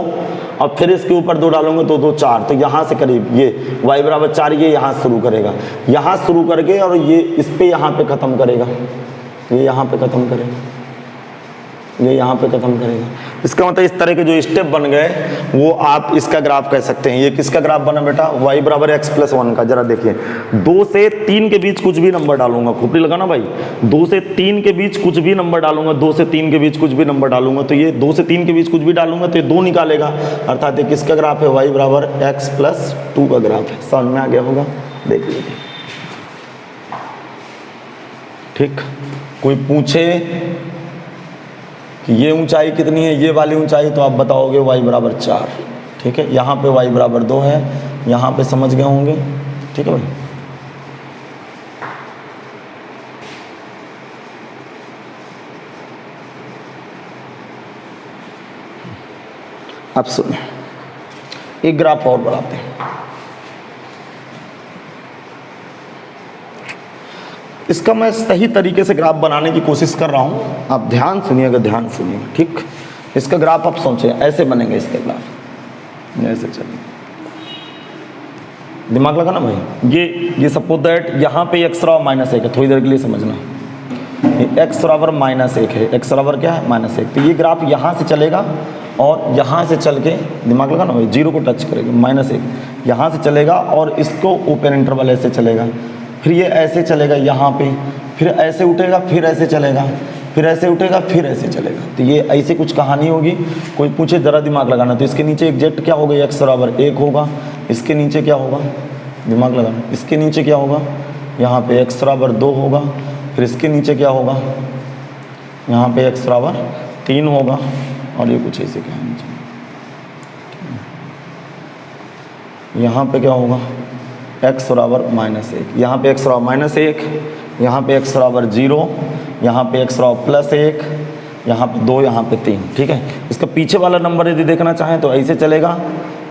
और फिर इसके ऊपर 2 डालूंगा तो 2 4, तो यहाँ से करीब ये y बराबर 4, ये यहाँ शुरू करेगा, यहाँ शुरू करके और ये इस पे यहाँ पे खत्म करेगा, ये यहाँ पे खत्म करेगा, ये यहाँ पे खत्म करेगा। इसका मतलब इस तरह के जो स्टेप बन गए वो आप इसका ग्राफ कह सकते हैं। ये किसका ग्राफ बना बेटा? y बराबर x प्लस 1 का। जरा देखिए, 2 से 3 के बीच कुछ भी नंबर डालूंगा, खोपड़ी लगाना भाई, 2 से 3 के बीच कुछ भी नंबर डालूंगा, 2 से 3 के बीच कुछ भी नंबर डालूंगा तो ये 2 से 3 के बीच कुछ भी डालूंगा तो ये 2 निकालेगा, अर्थात ये किसका ग्राफ है? y बराबर x प्लस 2 का ग्राफ है। समझ में आ गया होगा? देख लीजिए, ठीक। कोई पूछे कि ये ऊंचाई कितनी है, ये वाली ऊंचाई, तो आप बताओगे y बराबर 4, ठीक है। यहाँ पे y बराबर 2 है, यहाँ पे समझ गए होंगे, ठीक है भाई। अब सुनिए, एक ग्राफ और बढ़ाते हैं। इसका मैं सही तरीके से ग्राफ बनाने की कोशिश कर रहा हूँ, आप ध्यान सुनिएगा, ध्यान सुनिएगा, ठीक। इसका ग्राफ आप सोचें, ऐसे बनेंगे इसके ग्राफ, ऐसे चलेंगे, दिमाग लगाना भाई। ये सपोज दैट यहाँ पे एक्स बराबर माइनस एक है, थोड़ी देर के लिए समझना, ये एक्स बराबर माइनस एक है, एक्स बराबर क्या है माइनस एक। तो ये ग्राफ यहाँ से चलेगा और यहाँ से चल के, दिमाग लगाना भाई, जीरो को टच करेगा, माइनस एक यहाँ से चलेगा और इसको ओपन इंटरवल ऐसे चलेगा, फिर ये ऐसे चलेगा यहाँ पे, फिर ऐसे उठेगा, फिर ऐसे चलेगा, फिर ऐसे उठेगा, फिर ऐसे चलेगा। तो ये ऐसे कुछ कहानी होगी। कोई पूछे ज़रा दिमाग लगाना, तो इसके नीचे एग्जैक्ट क्या होगा, एक्स बराबर एक होगा, इसके नीचे क्या होगा, दिमाग लगाना, इसके नीचे क्या होगा, यहाँ पे एक्स बराबर दो होगा, फिर इसके नीचे क्या होगा, यहाँ पे एक्स बराबर तीन होगा, और ये कुछ ऐसे क्या है नीचे, यहाँ पे क्या होगा, एक्स बराबर माइनस एक, यहाँ पे एक्स बराबर माइनस एक, यहाँ पे एक्स बराबर जीरो, यहाँ पे एक्स बराबर प्लस एक, यहाँ पे दो, यहाँ पे तीन, ठीक है। इसका पीछे वाला नंबर यदि देखना चाहें तो ऐसे चलेगा,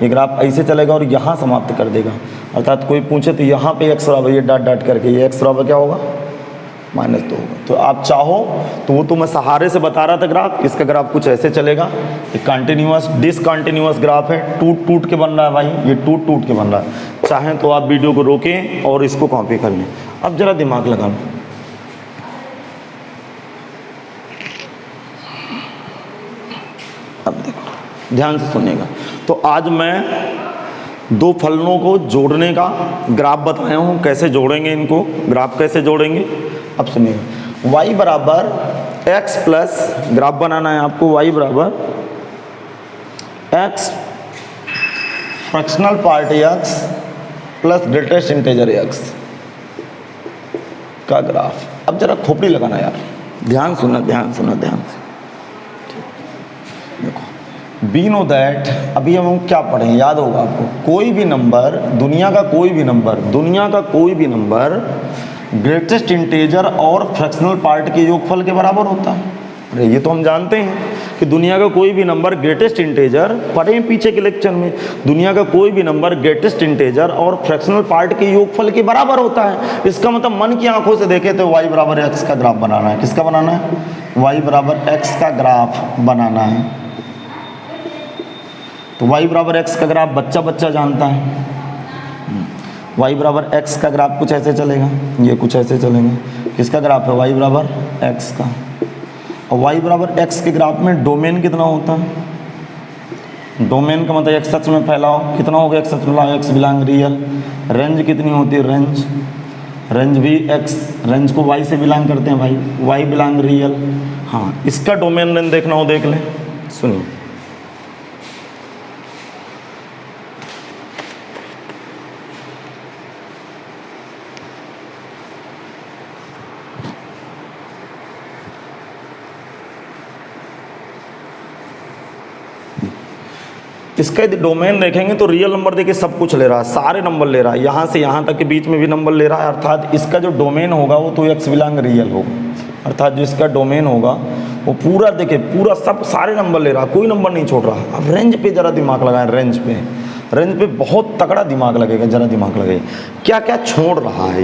ये ग्राफ ऐसे चलेगा और यहाँ समाप्त कर देगा। अर्थात कोई पूछे तो यहाँ पे एक्स बराबर ये डॉट डॉट करके, ये एक्स बराबर क्या होगा, माइनस दो होगा। तो आप चाहो तो वो तो मैं सहारे से बता रहा था ग्राफ, इसका ग्राफ कुछ ऐसे चलेगा। ये कंटिन्यूअस डिसकंटिन्यूअस ग्राफ है, टूट टूट के बन रहा है भाई, ये टूट टूट के बन रहा है। चाहें तो आप वीडियो को रोकें और इसको कॉपी कर लें। अब जरा दिमाग लगाना, अब देखो ध्यान से सुनिएगा। तो आज मैं दो फलनों को जोड़ने का ग्राफ बताया हूँ, कैसे जोड़ेंगे इनको, ग्राफ कैसे जोड़ेंगे। अब सुनिए, y बराबर x प्लस, ग्राफ बनाना है आपको, y बराबर x fractional part x plus greatest integer x का ग्राफ। अब जरा खोपड़ी लगाना यार, ध्यान सुनना, ध्यान सुनना, ध्यान से। देखो, बी नो दैट, अभी हम क्या पढ़ें, याद होगा आपको, कोई भी नंबर, दुनिया का कोई भी नंबर, दुनिया का कोई भी नंबर ग्रेटेस्ट इंटीजर और फ्रैक्शनल पार्ट के योगफल के बराबर होता है। अरे ये तो हम जानते हैं कि दुनिया का कोई भी नंबर ग्रेटेस्ट इंटीजर, पढ़े पीछे के लेक्चर में, दुनिया का कोई भी नंबर ग्रेटेस्ट इंटीजर और फ्रैक्शनल पार्ट के योगफल के बराबर होता है। इसका मतलब मन की आंखों से देखे तो y बराबर एक्स का ग्राफ बनाना है। किसका बनाना है, y बराबर एक्स का ग्राफ बनाना है। तो y बराबर एक्स का ग्राफ बच्चा बच्चा जानता है। y बराबर एक्स का ग्राफ कुछ ऐसे चलेगा, ये कुछ ऐसे चलेगा। किसका ग्राफ है, y बराबर एक्स का। और y बराबर एक्स के ग्राफ में डोमेन कितना होता है, डोमेन का मतलब एक सच में फैलाव कितना होगा, एक सच में फैलाव, एक्स बिलोंग रियल। रेंज कितनी होती है, रेंज, रेंज भी एक्स, रेंज को y से बिलोंग करते हैं भाई, y बिलोंग रियल। हाँ, इसका डोमेन रेंज देखना हो देख लें, सुनिए। इसका यदि डोमेन देखेंगे तो रियल नंबर देखिए सब कुछ ले रहा है, सारे नंबर ले रहा है, यहाँ से यहाँ तक के बीच में भी नंबर ले रहा है। अर्थात इसका जो डोमेन होगा वो तो एक्स बिलोंग रियल होगा। अर्थात जो इसका डोमेन होगा वो पूरा देखिए, पूरा सब सारे नंबर ले रहा है, कोई नंबर नहीं छोड़ रहा। अब रेंज पे जरा दिमाग लगाएं, रेंज पे बहुत तगड़ा दिमाग लगेगा, जरा दिमाग लगेगा क्या क्या छोड़ रहा है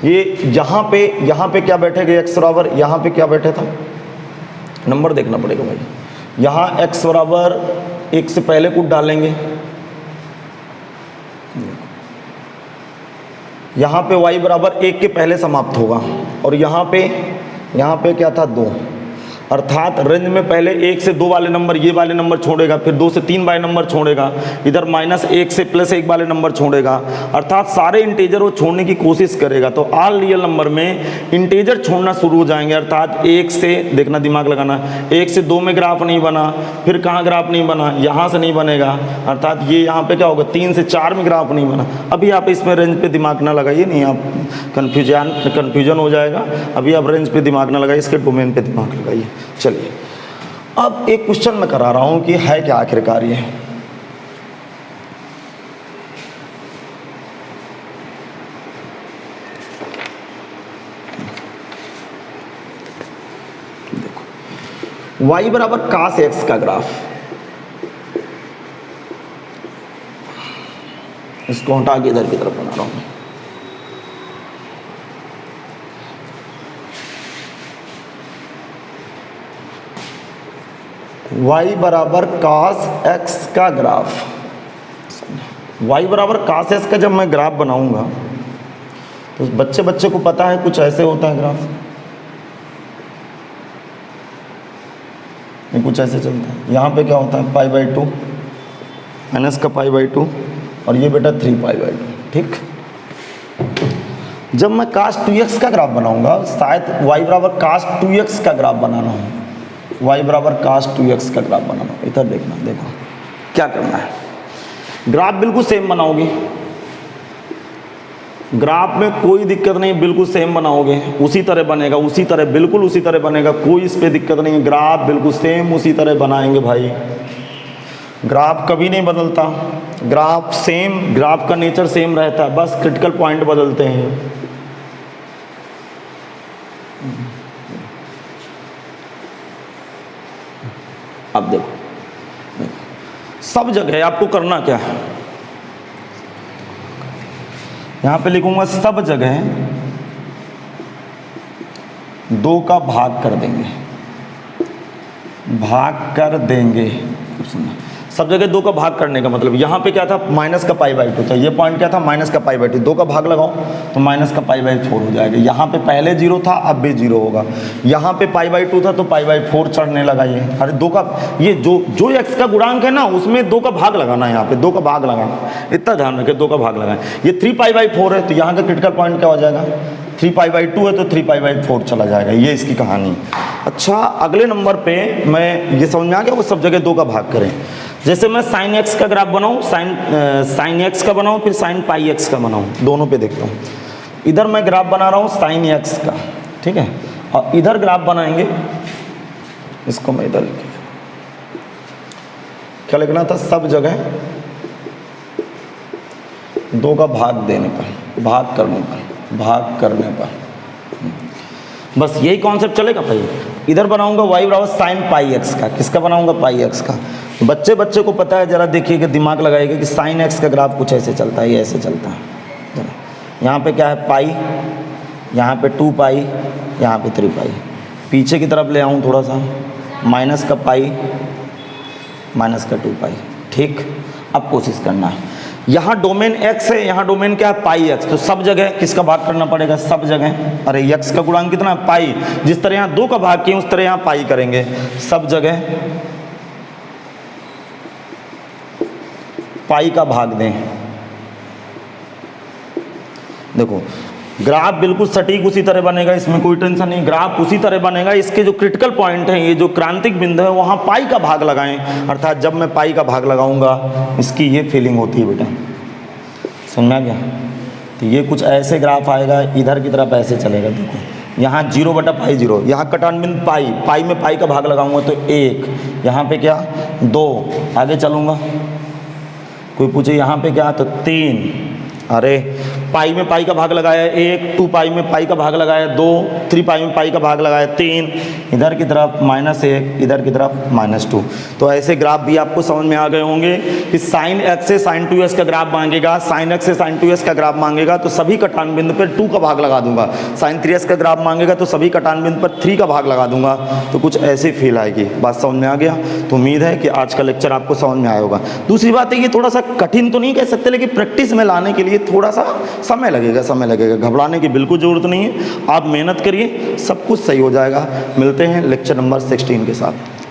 ये यहाँ पे क्या बैठेगा, एक्स बराबर, यहाँ पे क्या बैठे था, नंबर देखना पड़ेगा भाई। यहाँ एक्स बराबर एक से पहले कुछ डालेंगे, यहाँ पे y बराबर एक के पहले समाप्त होगा, और यहाँ पे क्या था, दो। अर्थात रेंज में पहले एक से दो वाले नंबर, ये वाले नंबर छोड़ेगा, फिर दो से तीन वाले नंबर छोड़ेगा, इधर माइनस एक से प्लस एक वाले नंबर छोड़ेगा। अर्थात सारे इंटीजर वो छोड़ने की कोशिश करेगा। तो ऑल रियल नंबर में इंटीजर छोड़ना शुरू हो जाएंगे। अर्थात एक से, देखना दिमाग लगाना, एक से दो में ग्राफ नहीं बना, फिर कहाँ ग्राफ नहीं बना, यहाँ से नहीं बनेगा। अर्थात ये यहाँ पे क्या होगा, तीन से चार में ग्राफ नहीं बना। अभी आप इसमें रेंज पे दिमाग ना लगाइए, नहीं आप कन्फ्यूजन हो जाएगा। अभी आप रेंज पे दिमाग ना लगाइए, इसके डोमेन पे दिमाग लगाइए। चलिए, अब एक क्वेश्चन मैं करा रहा हूं कि है क्या आखिरकार ये। देखो, y बराबर cos x का ग्राफ, इसको हटा के इधर की तरफ बना रहा हूँ। y बराबर cos x का ग्राफ, y बराबर cos x का जब मैं ग्राफ बनाऊंगा तो बच्चे को पता है कुछ ऐसे होता है ग्राफ, ये कुछ ऐसे चलता है। यहाँ पे क्या होता है π/2 माइनस का π/2 और ये बेटा 3π/2, ठीक। जब मैं cos 2x का ग्राफ बनाऊंगा, शायद y बराबर cos 2x का ग्राफ बनाना हो, y बराबर cos 2x का ग्राफ बनाना हो। इधर देखना, देखो क्या करना है। ग्राफ बिल्कुल सेम बनाओगे, ग्राफ में कोई दिक्कत नहीं, बिल्कुल सेम बनाओगे, उसी तरह बनेगा, उसी तरह, बिल्कुल उसी तरह बनेगा, कोई इस पे दिक्कत नहीं है। ग्राफ बिल्कुल सेम उसी तरह बनाएंगे भाई, ग्राफ कभी नहीं बदलता, ग्राफ सेम, ग्राफ का नेचर सेम रहता है, बस क्रिटिकल पॉइंट बदलते हैं। अब देखो, सब जगह आपको करना क्या है, यहां पे लिखूंगा सब जगह 2 का भाग कर देंगे, भाग कर देंगे। सब जगह 2 का भाग करने का मतलब यहाँ पे क्या था, माइनस का π/2 था, ये पॉइंट क्या था, माइनस का π/2, 2 का भाग लगाओ तो माइनस का π/4 हो जाएगा। यहाँ पे पहले 0 था, अब भी 0 होगा। यहाँ पे π/2 था तो π/4 चढ़ने लगा। ये अरे 2 का, ये जो x का गुणांक है ना, उसमें 2 का भाग लगाना है, यहाँ पे 2 का भाग लगाना, इतना ध्यान रखें, 2 का भाग लगाएं। ये 3π/4 है तो यहाँ का क्रिटिकल पॉइंट क्या हो जाएगा, 3π/2 है तो 3π/4 चला जाएगा। ये इसकी कहानी। अच्छा, अगले नंबर पे मैं, ये समझ में आ गया, वो सब जगह 2 का भाग करें। जैसे मैं sin x का ग्राफ बनाऊँ, sin x का बनाऊँ, फिर sin πx का बनाऊँ, दोनों पे देखता हूँ। इधर मैं ग्राफ बना रहा हूँ sin x का, ठीक है, और इधर ग्राफ बनाएंगे, इसको मैं इधर लिख, क्या लिखना था, सब जगह 2 का भाग देने पर, भाग करने पर, भाग करने पर, बस यही कॉन्सेप्ट चलेगा भाई। इधर बनाऊंगा y बराबर sin πx का, किसका बनाऊंगा, πx का। बच्चे को पता है, जरा देखिएगा, दिमाग लगाइएगा कि sin x का ग्राफ कुछ ऐसे चलता है, ये ऐसे चलता है। यहाँ पे क्या है, पाई, यहाँ पे 2π, यहाँ पे 3π। पीछे की तरफ ले आऊँ थोड़ा सा, माइनस का पाई, माइनस का 2π, ठीक। अब कोशिश करना है, यहाँ डोमेन x है, यहाँ डोमेन क्या है, πx, तो सब जगह किसका भाग करना पड़ेगा, सब जगह। अरे x का गुणांक कितना है, पाई, जिस तरह यहाँ 2 का भाग किए उस तरह यहाँ पाई करेंगे, सब जगह पाई का भाग दें। देखो ग्राफ बिल्कुल सटीक उसी तरह बनेगा, इसमें कोई टेंशन नहीं, ग्राफ उसी तरह बनेगा। इसके जो क्रिटिकल पॉइंट है, ये जो क्रांतिक बिंदु है, वहाँ पाई का भाग लगाएं, अर्थात जब मैं पाई का भाग लगाऊंगा, इसकी ये फीलिंग होती है बेटा, समझा गया। तो ये कुछ ऐसे ग्राफ आएगा, इधर की तरफ ऐसे चलेगा। देखो यहाँ 0/π0, यहाँ कटान बिंदु पाई, पाई में पाई का भाग लगाऊंगा तो 1, यहाँ पे क्या 2, आगे चलूँगा, कोई पूछे यहाँ पे क्या तो 3, अरे पाई में पाई का भाग लगाया 1, 2π में पाई का भाग लगाया 2, 3π में पाई का भाग लगाया 3, इधर की तरफ -1, इधर की तरफ -2। तो ऐसे ग्राफ भी आपको समझ में आ गए होंगे कि sin x से sin 2s का ग्राफ मांगेगा, sin x से sin 2s का ग्राफ मांगेगा तो सभी कटान बिंदु पर 2 का भाग लगा दूंगा, sin 3s का ग्राफ मांगेगा तो सभी कटान बिंदु पर 3 का भाग लगा दूंगा। तो कुछ ऐसे फील आएगी। बात समझ में आ गया? तो उम्मीद है कि आज का लेक्चर आपको समझ में आया होगा। दूसरी बात है कि थोड़ा सा कठिन तो नहीं कह सकते, लेकिन प्रैक्टिस में लाने के लिए थोड़ा सा समय लगेगा। घबराने की बिल्कुल ज़रूरत नहीं है, आप मेहनत करिए, सब कुछ सही हो जाएगा। मिलते हैं लेक्चर नंबर 16 के साथ।